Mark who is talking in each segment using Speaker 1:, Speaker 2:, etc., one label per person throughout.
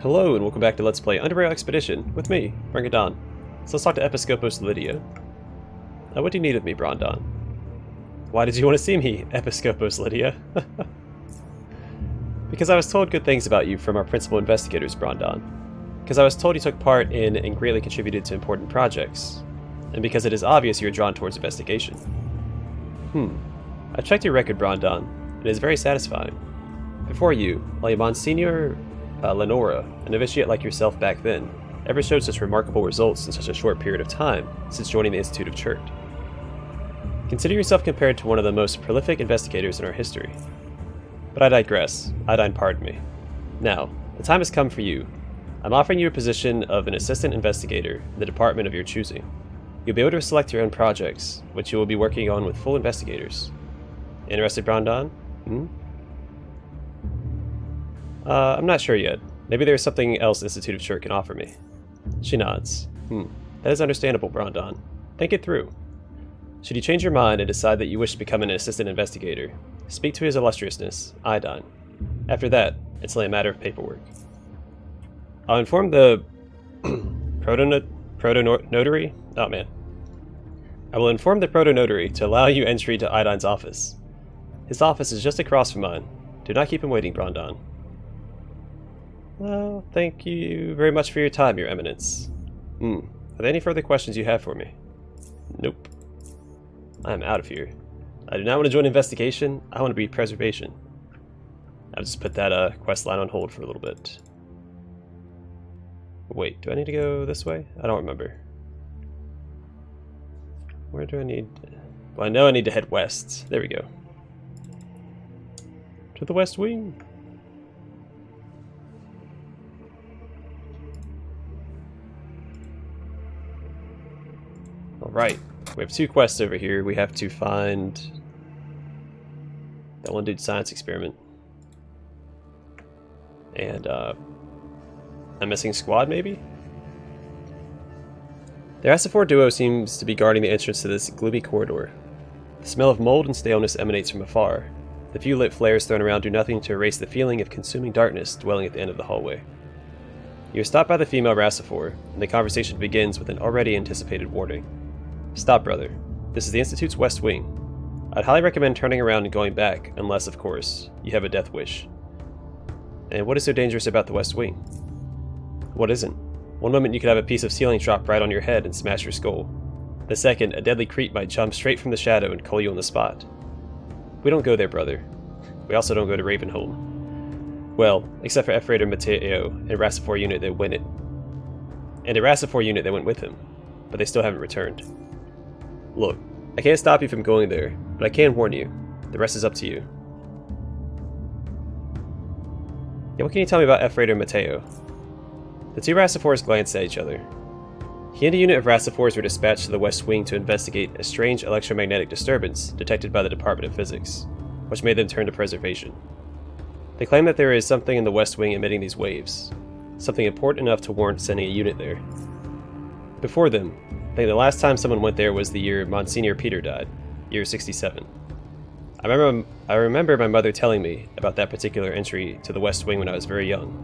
Speaker 1: Hello and welcome back to Let's Play UnderRail Expedition with me, Brandon. So let's talk to Episcopos Lydia. What do you need of me, Brandon? Why did you want to see me, Episcopos Lydia? Because I was told good things about you from our principal investigators, Brandon. Because I was told you took part in and greatly contributed to important projects. And because it is obvious you are drawn towards investigation. I checked your record, Brandon, and it is very satisfying. Before you, only Monsignor Lenora, a novitiate like yourself back then, ever showed such remarkable results in such a short period of time since joining the Institute of Chert. Consider yourself compared to one of the most prolific investigators in our history. But I digress. Idine, pardon me. Now, the time has come for you. I'm offering you a position of an assistant investigator in the department of your choosing. You'll be able to select your own projects, which you will be working on with full investigators. Interested, Brandon? I'm not sure yet. Maybe there's something else Institute of Chert can offer me. She nods. That is understandable, Brandon. Think it through. Should you change your mind and decide that you wish to become an assistant investigator, speak to His Illustriousness, Idine. After that, it's only a matter of paperwork. I'll inform the proto-notary? Oh man. I will inform the proto-notary to allow you entry to Idine's office. His office is just across from mine. Do not keep him waiting, Brandon. Well, thank you very much for your time, Your Eminence. Are there any further questions you have for me? Nope. I am out of here. I do not want to join investigation. I want to be preservation. I'll just put that quest line on hold for a little bit. Wait, do I need to go this way? I don't remember. Where do I need... Well, I know I need to head west. There we go. To the West Wing. Alright, we have two quests over here. We have to find that one dude's science experiment. And a missing squad, maybe? The Rasifor duo seems to be guarding the entrance to this gloomy corridor. The smell of mold and staleness emanates from afar. The few lit flares thrown around do nothing to erase the feeling of consuming darkness dwelling at the end of the hallway. You are stopped by the female Rasifor, and the conversation begins with an already anticipated warning. Stop, brother. This is the Institute's West Wing. I'd highly recommend turning around and going back, unless, of course, you have a death wish. And what is so dangerous about the West Wing? What isn't? One moment you could have a piece of ceiling drop right on your head and smash your skull. The second, a deadly creep might jump straight from the shadow and kill you on the spot. We don't go there, brother. We also don't go to Ravenholm. Well, except for Efreitor Mateo and a Rasifor unit that went with him, but they still haven't returned. Look, I can't stop you from going there, but I can warn you. The rest is up to you. Yeah, what can you tell me about Efreitor Mateo? The two Rasifors glanced at each other. He and a unit of Rasifors were dispatched to the West Wing to investigate a strange electromagnetic disturbance detected by the Department of Physics, which made them turn to preservation. They claim that there is something in the West Wing emitting these waves, something important enough to warrant sending a unit there. Before them, I think the last time someone went there was the year Monsignor Peter died, year 67. I remember my mother telling me about that particular entry to the West Wing when I was very young,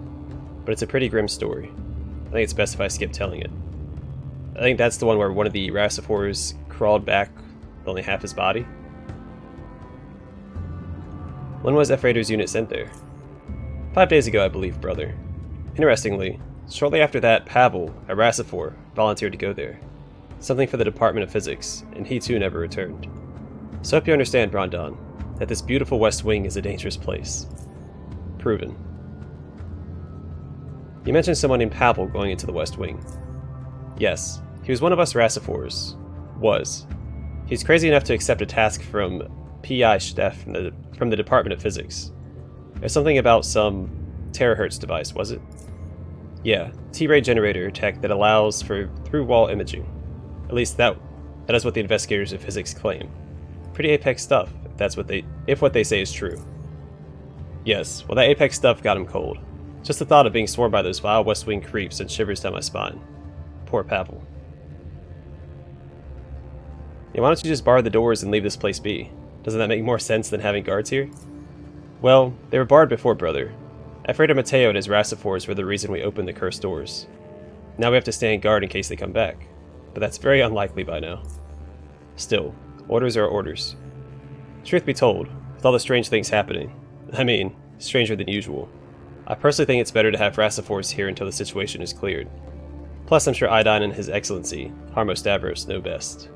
Speaker 1: but it's a pretty grim story. I think it's best if I skip telling it. I think that's the one where one of the Rasifors crawled back with only half his body. When was Efreitor's unit sent there? 5 days ago, I believe, brother. Interestingly, shortly after that, Pavel, a Rasifor, volunteered to go there. Something for the Department of Physics, and he too never returned. So I hope you understand, Brandon, that this beautiful West Wing is a dangerous place. Proven. You mentioned someone named Pavel going into the West Wing. Yes, he was one of us Rasifors. Was. He's crazy enough to accept a task from P.I. Steff from the Department of Physics. There's something about some terahertz device, was it? Yeah, T-ray generator tech that allows for through-wall imaging. At least that is what the investigators of physics claim. Pretty apex stuff, if what they say is true. Yes, well that apex stuff got him cold. Just the thought of being swarmed by those vile West Wing creeps sent shivers down my spine. Poor Pavel. Yeah, why don't you just bar the doors and leave this place be? Doesn't that make more sense than having guards here? Well, they were barred before, brother. Efreitor Mateo and his Rastafors were the reason we opened the cursed doors. Now we have to stand guard in case they come back, but that's very unlikely by now. Still, orders are orders. Truth be told, with all the strange things happening, I mean, stranger than usual, I personally think it's better to have Rastafors here until the situation is cleared. Plus, I'm sure Idon and His Excellency, Harmo Stavros, know best.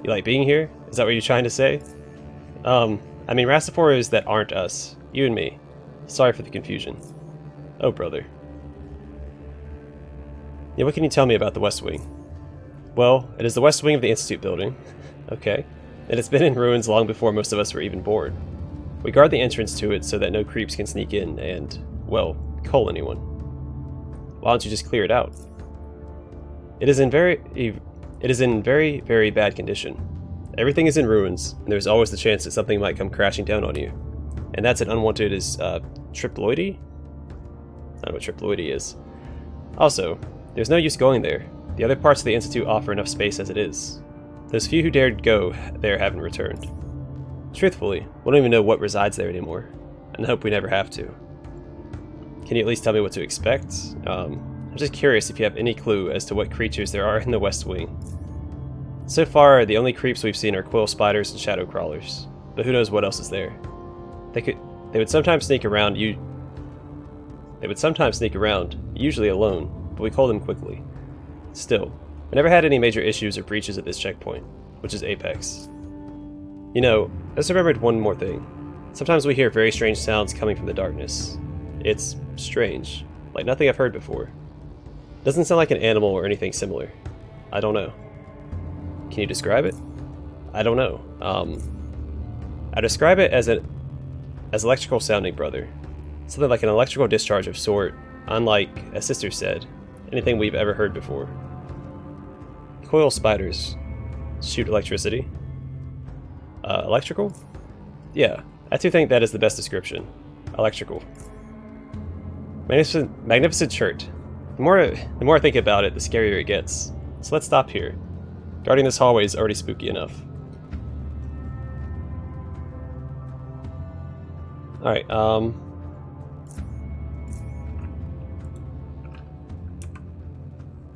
Speaker 1: You like being here? Is that what you're trying to say? I mean Rastafors that aren't us. You and me. Sorry for the confusion. Oh, brother. Yeah, what can you tell me about the West Wing? Well, it is the West Wing of the Institute building. Okay. And it's been in ruins long before most of us were even born. We guard the entrance to it so that no creeps can sneak in and, well, cull anyone. Why don't you just clear it out? It is in very, very bad condition. Everything is in ruins, and there's always the chance that something might come crashing down on you. And that's an unwanted triploidy? I don't know what triploidy is. Also, there's no use going there. The other parts of the Institute offer enough space as it is. Those few who dared go there haven't returned. Truthfully, we don't even know what resides there anymore, and I hope we never have to. Can you at least tell me what to expect? I'm just curious if you have any clue as to what creatures there are in the West Wing. So far, the only creeps we've seen are quill spiders and shadow crawlers, but who knows what else is there. They would sometimes sneak around, usually alone, but we cull them quickly. Still, I never had any major issues or breaches at this checkpoint, which is Apex. You know, I just remembered one more thing. Sometimes we hear very strange sounds coming from the darkness. It's strange, like nothing I've heard before. Doesn't sound like an animal or anything similar. I don't know. Can you describe it? I don't know. I describe it as electrical sounding, brother. Something like an electrical discharge of sort, unlike, as sister said, anything we've ever heard before. Coil spiders shoot electricity. Electrical? Yeah, I too think that is the best description. Electrical. Magnificent shirt. The more I think about it, the scarier it gets. So let's stop here. Guarding this hallway is already spooky enough. Alright, I'm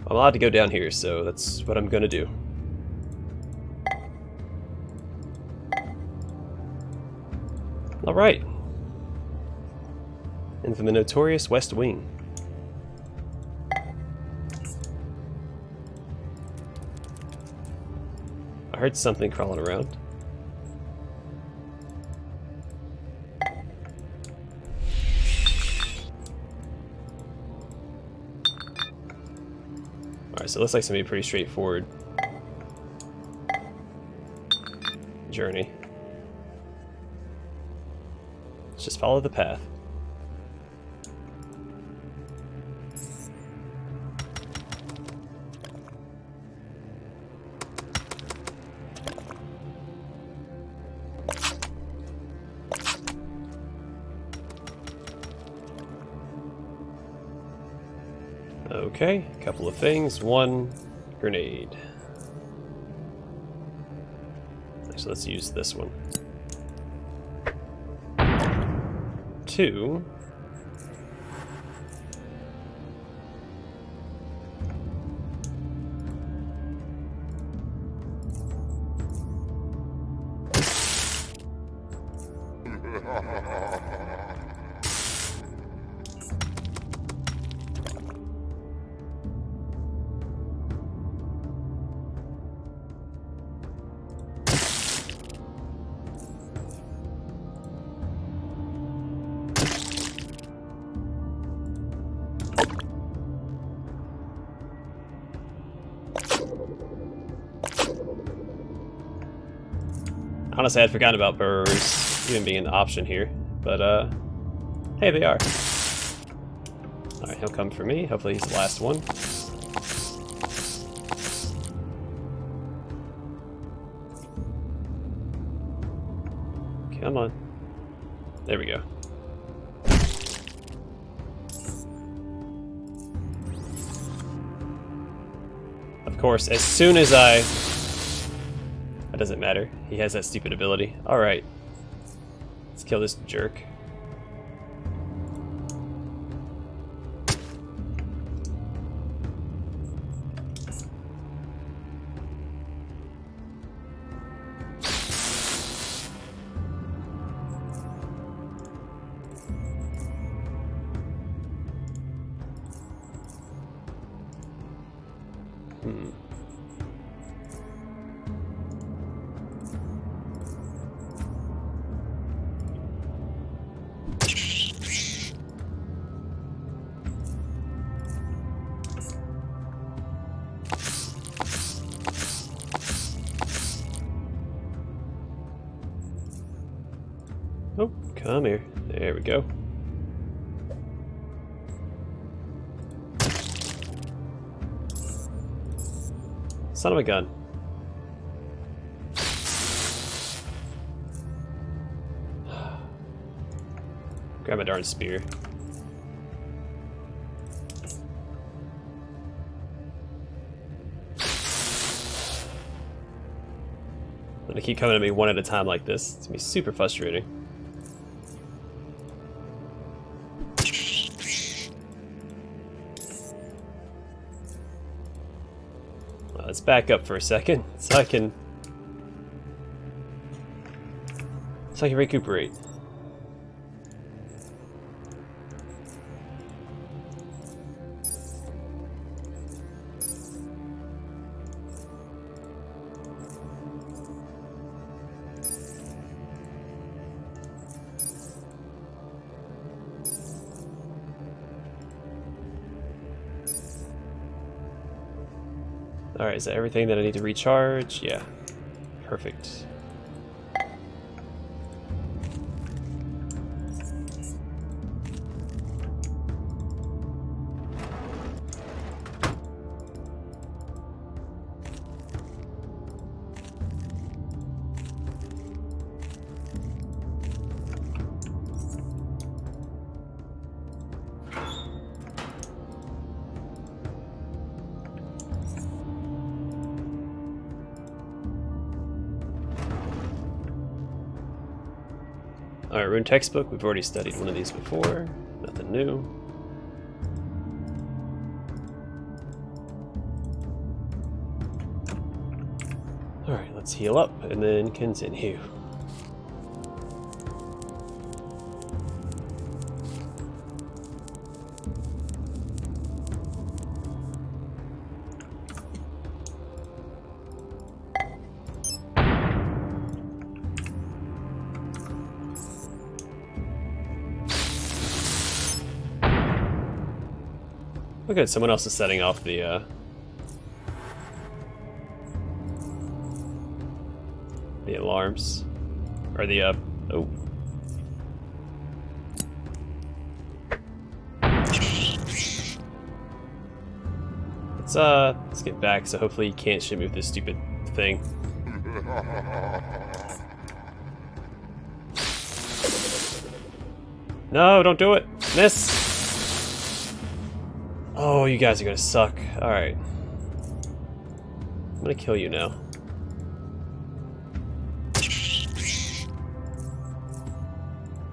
Speaker 1: allowed to go down here, so that's what I'm gonna do. Alright. Into the notorious West Wing. I heard something crawling around. Alright, so it looks like it's gonna be a pretty straightforward journey. Let's just follow the path. Okay, a couple of things. One, grenade. So let's use this one. Two. Honestly, I'd forgotten about burrowers even being an option here, but hey, they are. Alright, he'll come for me. Hopefully he's the last one. Come on. There we go. Of course, as soon as that doesn't matter. He has that stupid ability. Alright. Let's kill this jerk. Hmm. Oh, come here. There we go. Son of a gun. Grab my darn spear. They keep coming at me one at a time like this. It's gonna be super frustrating. Let's back up for a second so I can recuperate. Alright, is that everything that I need to recharge? Yeah. Perfect. Alright, rune textbook. We've already studied one of these before. Nothing new. Alright, let's heal up and then continue. Oh good, someone else is setting off the alarms. Or the oh. Let's get back, so hopefully you can't shoot me with this stupid thing. No, don't do it! Miss! Oh, you guys are gonna suck. Alright. I'm gonna kill you now.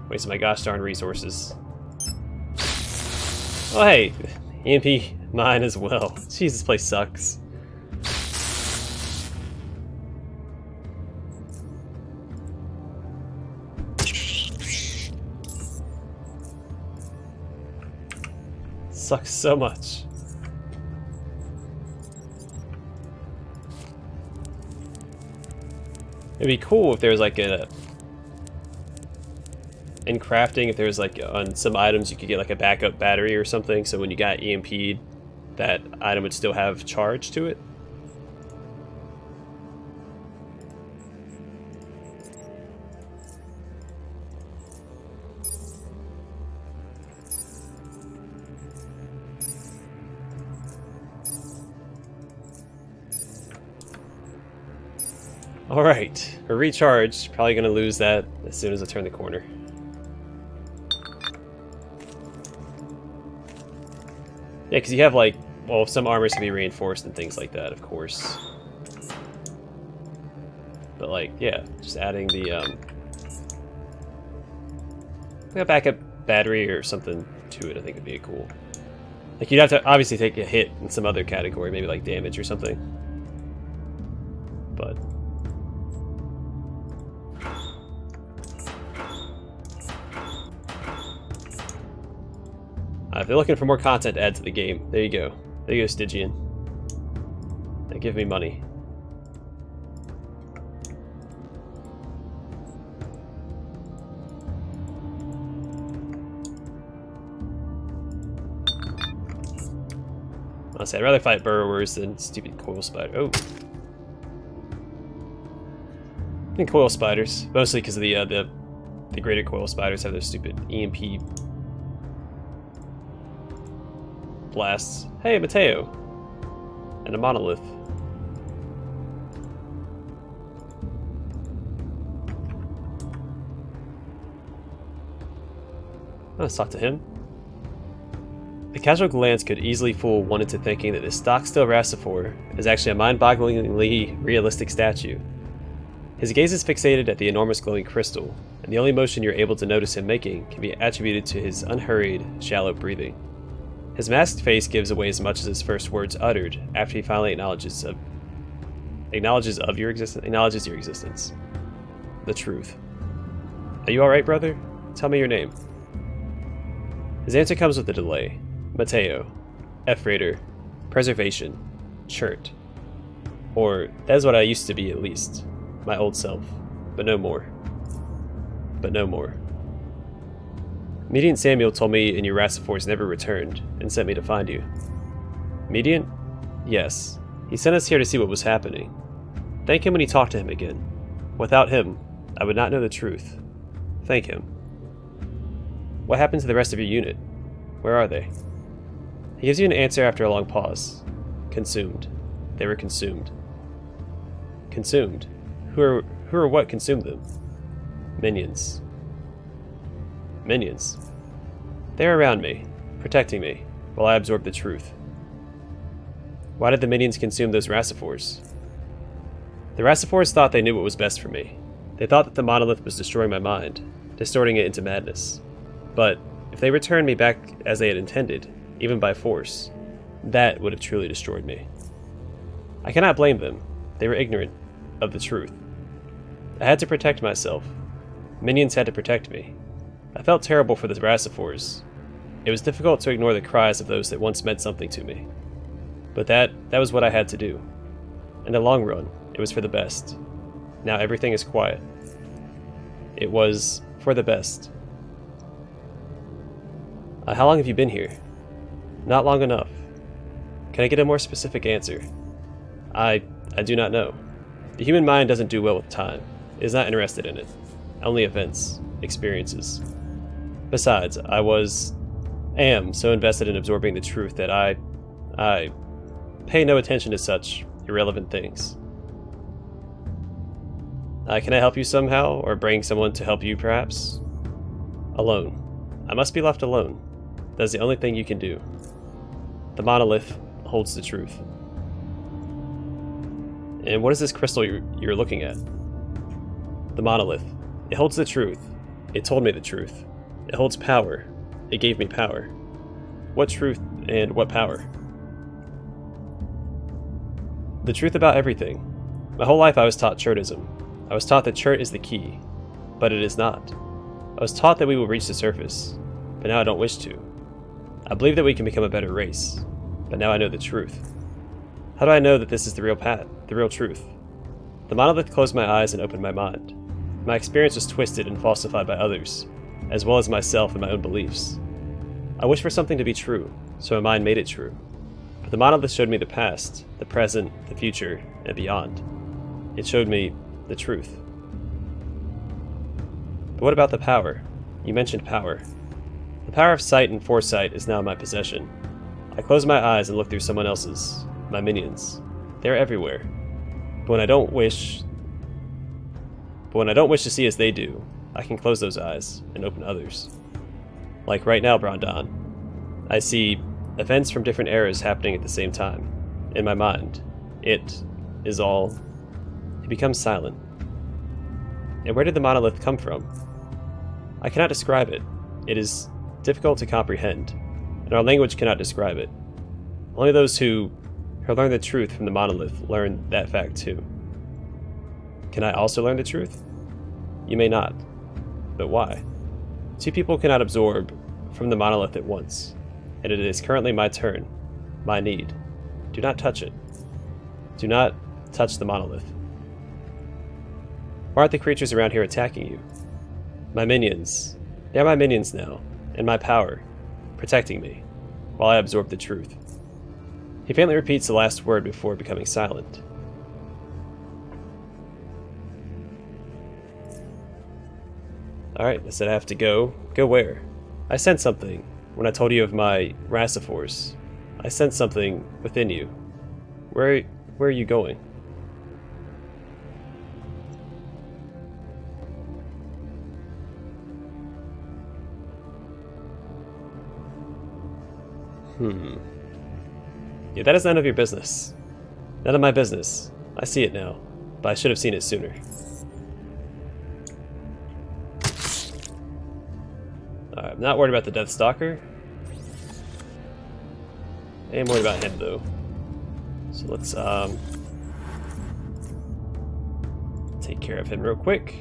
Speaker 1: Wasting my gosh darn resources. Oh hey! EMP mine as well. Jeez, this place sucks. Sucks so much. It'd be cool if there was like a... in crafting, if there's like on some items you could get like a backup battery or something, so when you got EMP'd, that item would still have charge to it. Alright, a recharge. Probably gonna lose that as soon as I turn the corner. Yeah, because you have like, well, some armors can be reinforced and things like that, of course. But like, yeah, just adding the a backup battery or something to it, I think would be cool. Like, you'd have to obviously take a hit in some other category, maybe like damage or something. But if they're looking for more content to add to the game, there you go. There you go, Stygian. give me money. Honestly, I'd rather fight burrowers than stupid coil spider. Oh. I think coil spiders, mostly because of the greater coil spiders have those stupid EMP blasts. Hey, Mateo! And a monolith. Let's talk to him. A casual glance could easily fool one into thinking that this stock-still Rastafur is actually a mind-bogglingly realistic statue. His gaze is fixated at the enormous glowing crystal, and the only motion you're able to notice him making can be attributed to his unhurried, shallow breathing. His masked face gives away as much as his first words uttered after he finally acknowledges your existence. The truth. Are you alright, brother? Tell me your name. His answer comes with a delay. Mateo. Efreitor. Preservation. Chert. Or, that is what I used to be at least. My old self. But no more. Mediant Samuel told me and your Rastafurs never returned, and sent me to find you. Mediant? Yes. He sent us here to see what was happening. Thank him when you talk to him again. Without him, I would not know the truth. Thank him. What happened to the rest of your unit? Where are they? He gives you an answer after a long pause. Consumed. They were consumed. Consumed? Who or what consumed them? Minions. Minions. They are around me, protecting me, while I absorb the truth. Why did the minions consume those Rastafurs? The Rastafurs thought they knew what was best for me. They thought that the monolith was destroying my mind, distorting it into madness. But if they returned me back as they had intended, even by force, that would have truly destroyed me. I cannot blame them. They were ignorant of the truth. I had to protect myself. Minions had to protect me. I felt terrible for the Rastafurs. It was difficult to ignore the cries of those that once meant something to me. But that was what I had to do. In the long run, it was for the best. Now everything is quiet. It was for the best. How long have you been here? Not long enough. Can I get a more specific answer? I do not know. The human mind doesn't do well with time. It is not interested in it. Only events, experiences. Besides, I am so invested in absorbing the truth that I pay no attention to such irrelevant things. Can I help you somehow, or bring someone to help you perhaps? Alone. I must be left alone. That is the only thing you can do. The monolith holds the truth. And what is this crystal you're looking at? The monolith. It holds the truth. It told me the truth. It holds power. It gave me power. What truth and what power? The truth about everything. My whole life I was taught Chertism. I was taught that Chert is the key, but it is not. I was taught that we will reach the surface, but now I don't wish to. I believe that we can become a better race, but now I know the truth. How do I know that this is the real path, the real truth? The monolith closed my eyes and opened my mind. My experience was twisted and falsified by others, as well as myself and my own beliefs. I wished for something to be true, so my mind made it true. But the monolith showed me the past, the present, the future, and beyond. It showed me the truth. But what about the power? You mentioned power. The power of sight and foresight is now in my possession. I close my eyes and look through someone else's, my minions. They are everywhere. But when I don't wish to see as they do, I can close those eyes and open others. Like right now, Brondon. I see events from different eras happening at the same time. In my mind, it becomes silent. And where did the monolith come from? I cannot describe it. It is difficult to comprehend, and our language cannot describe it. Only those who learn the truth from the monolith learn that fact too. Can I also learn the truth? You may not. But why? Two people cannot absorb from the monolith at once, and it is currently my turn, my need. Do not touch it. Do not touch the monolith. Why aren't the creatures around here attacking you? My minions. They are my minions now, and my power, protecting me, while I absorb the truth. He faintly repeats the last word before becoming silent. Alright, I said I have to go. Go where? I sensed something when I told you of my Raciforce. I sensed something within you. Where are you going? Yeah, that is none of your business. None of my business. I see it now, but I should have seen it sooner. I'm not worried about the Death Stalker. I am worried about him, though. So let's take care of him real quick.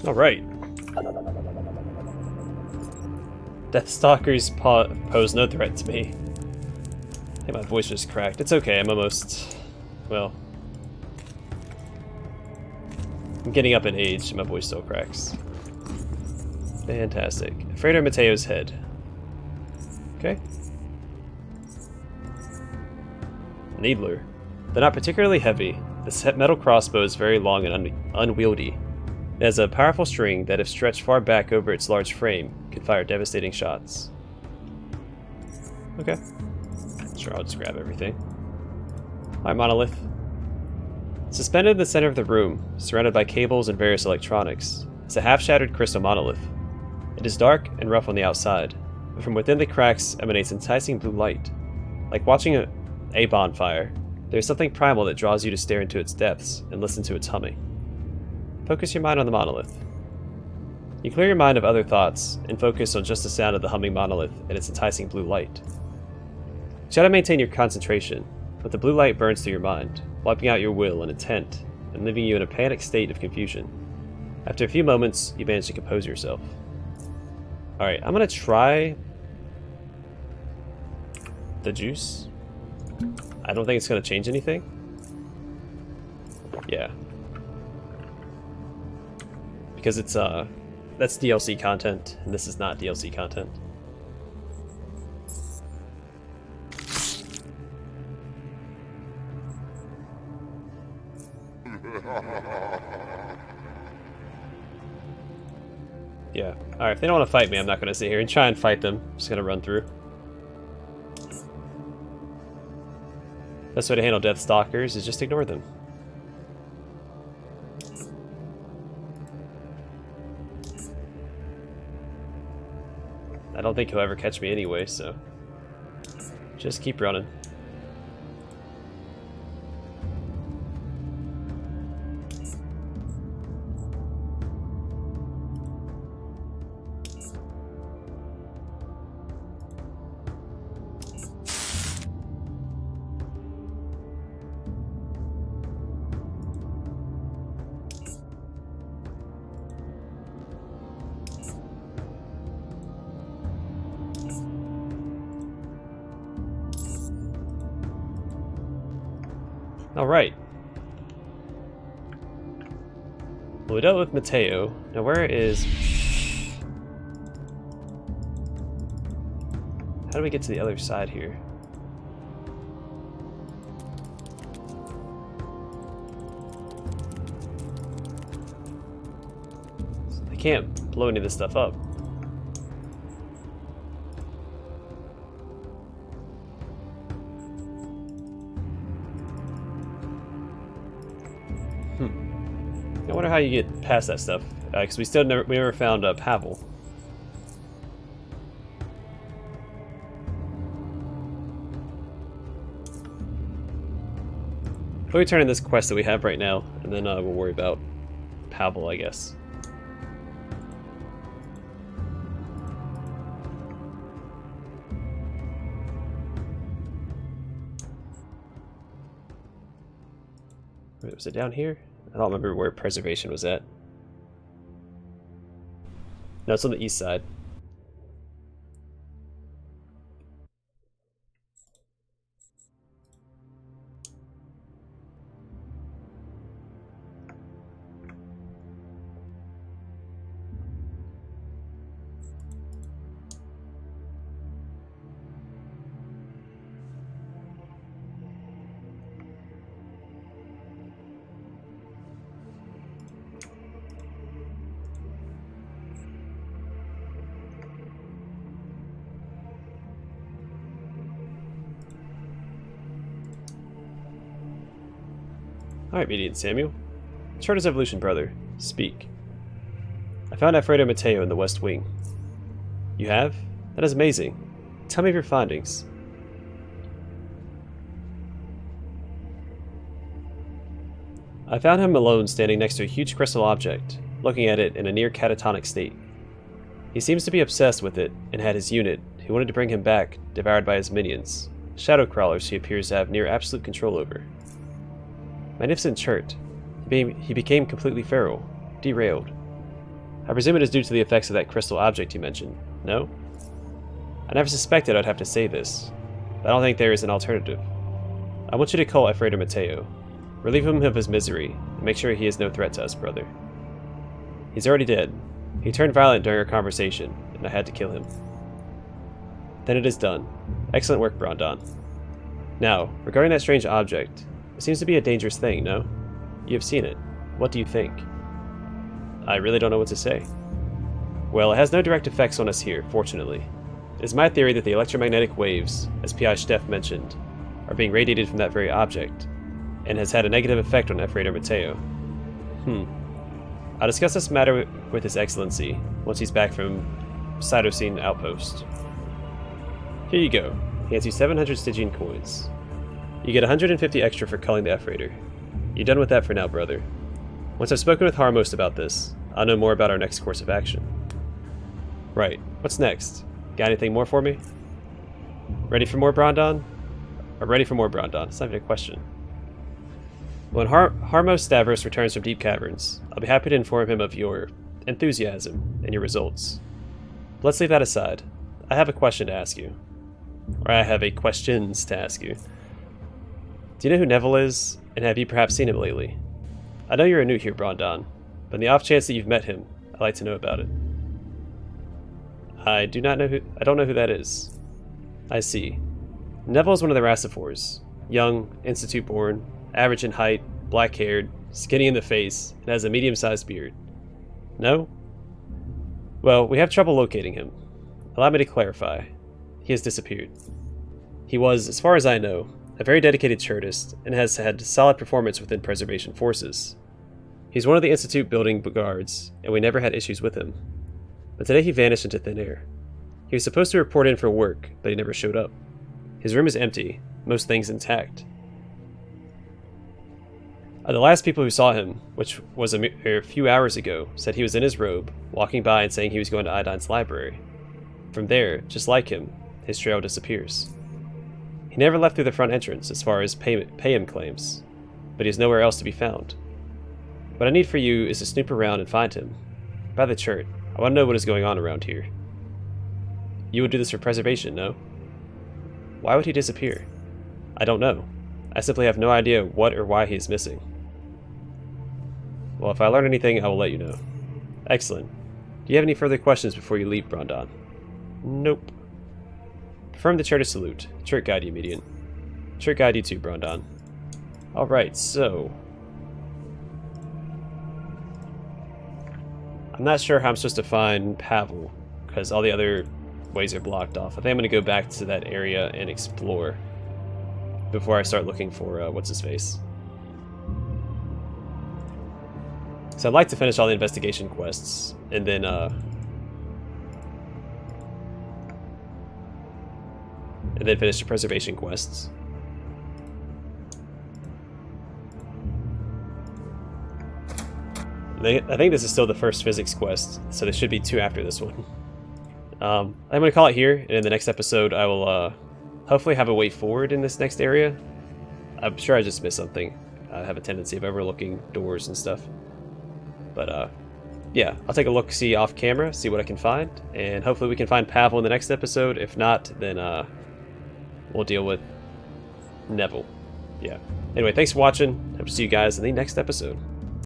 Speaker 1: Alright. Deathstalkers pose no threat to me. I think my voice just cracked. It's okay, I'm almost... well... I'm getting up in age and my voice still cracks. Fantastic. Efreitor Mateo's head. Okay. Needler. They're not particularly heavy. This metal crossbow is very long and unwieldy. It has a powerful string that, if stretched far back over its large frame, could fire devastating shots. Okay. Sure, I'll just grab everything. Alright, Monolith. Suspended in the center of the room, surrounded by cables and various electronics, is a half-shattered crystal monolith. It is dark and rough on the outside, but from within the cracks emanates enticing blue light. Like watching a bonfire, there is something primal that draws you to stare into its depths and listen to its humming. Focus your mind on the monolith. You clear your mind of other thoughts and focus on just the sound of the humming monolith and its enticing blue light. You try to maintain your concentration, but the blue light burns through your mind, wiping out your will and intent, and leaving you in a panicked state of confusion. After a few moments, you manage to compose yourself. Alright, I'm gonna try the juice. I don't think it's gonna change anything. Yeah. Because it's, that's DLC content, and this is not DLC content. Yeah. Alright, if they don't want to fight me, I'm not going to sit here and try and fight them. I'm just going to run through. Best way to handle Deathstalkers is just ignore them. I don't think he'll ever catch me anyway, so just keep running. Alright. Well, we dealt with Mateo. Now where is... how do we get to the other side here? I can't blow any of this stuff up. how you get past that stuff, because we never found Pavel. Let me turn in this quest that we have right now, and then we'll worry about Pavel, I guess. Wait, was it down here? I don't remember where preservation was at. No, it's on the east side. Alright, Median Samuel. Charter's Evolution brother, speak. I found Efreitor Mateo in the West Wing. You have? That is amazing. Tell me of your findings. I found him alone standing next to a huge crystal object, looking at it in a near catatonic state. He seems to be obsessed with it and had his unit, who wanted to bring him back, devoured by his minions, shadow crawlers he appears to have near absolute control over. Magnificent chert. He became completely feral, derailed. I presume it is due to the effects of that crystal object you mentioned, no? I never suspected I'd have to say this, but I don't think there is an alternative. I want you to call Efreitor Mateo. Relieve him of his misery, and make sure he is no threat to us, brother. He's already dead. He turned violent during our conversation, and I had to kill him. Then it is done. Excellent work, Brondon. Now, regarding that strange object, it seems to be a dangerous thing, no? You have seen it. What do you think? I really don't know what to say. Well, it has no direct effects on us here, fortunately. It is my theory that the electromagnetic waves, as P.I. Steff mentioned, are being radiated from that very object, and has had a negative effect on Efreitor Mateo. I'll discuss this matter with His Excellency once he's back from Cytosine Outpost. Here you go. He hands you 700 Stygian coins. You get 150 extra for culling the Efreitor. You're done with that for now, brother. Once I've spoken with Harmost about this, I'll know more about our next course of action. Right, what's next? Got anything more for me? Ready for more, Brondon? Or ready for more, Brondon? It's not even a question. When Harmost Stavros returns from Deep Caverns, I'll be happy to inform him of your enthusiasm and your results. But let's leave that aside. I have a question to ask you. Or I have questions to ask you. Do you know who Neville is, and have you perhaps seen him lately? I know you're a new here, Brondon, but in the off chance that you've met him, I'd like to know about it. I don't know who that is. I see. Neville is one of the Racifors. Young, Institute-born, average in height, black-haired, skinny in the face, and has a medium-sized beard. No? Well, we have trouble locating him. Allow me to clarify. He has disappeared. He was, as far as I know, a very dedicated chartist, and has had solid performance within preservation forces. He's one of the Institute building guards, and we never had issues with him. But today he vanished into thin air. He was supposed to report in for work, but he never showed up. His room is empty, most things intact. The last people who saw him, which was a few hours ago, said he was in his robe, walking by and saying he was going to Iodine's library. From there, just like him, his trail disappears. He never left through the front entrance, as far as Payham claims, but he is nowhere else to be found. What I need for you is to snoop around and find him. By the chart, I want to know what is going on around here. You would do this for preservation, no? Why would he disappear? I don't know. I simply have no idea what or why he is missing. Well, if I learn anything, I will let you know. Excellent. Do you have any further questions before you leave, Brondon? Nope. Confirm the Charter salute. Chart guide you, Median. Chart guide you too, Brondon. Alright, so... I'm not sure how I'm supposed to find Pavel, because all the other ways are blocked off. I think I'm going to go back to that area and explore before I start looking for what's-his-face. So I'd like to finish all the investigation quests, and then finish the preservation quests. I think this is still the first physics quest, so there should be 2 after this one. I'm going to call it here, and in the next episode I will hopefully have a way forward in this next area. I'm sure I just missed something. I have a tendency of overlooking doors and stuff. But yeah, I'll take a look-see off camera, see what I can find, and hopefully we can find Pavel in the next episode. If not, then we'll deal with Neville. Yeah. Anyway, thanks for watching. Hope to see you guys in the next episode.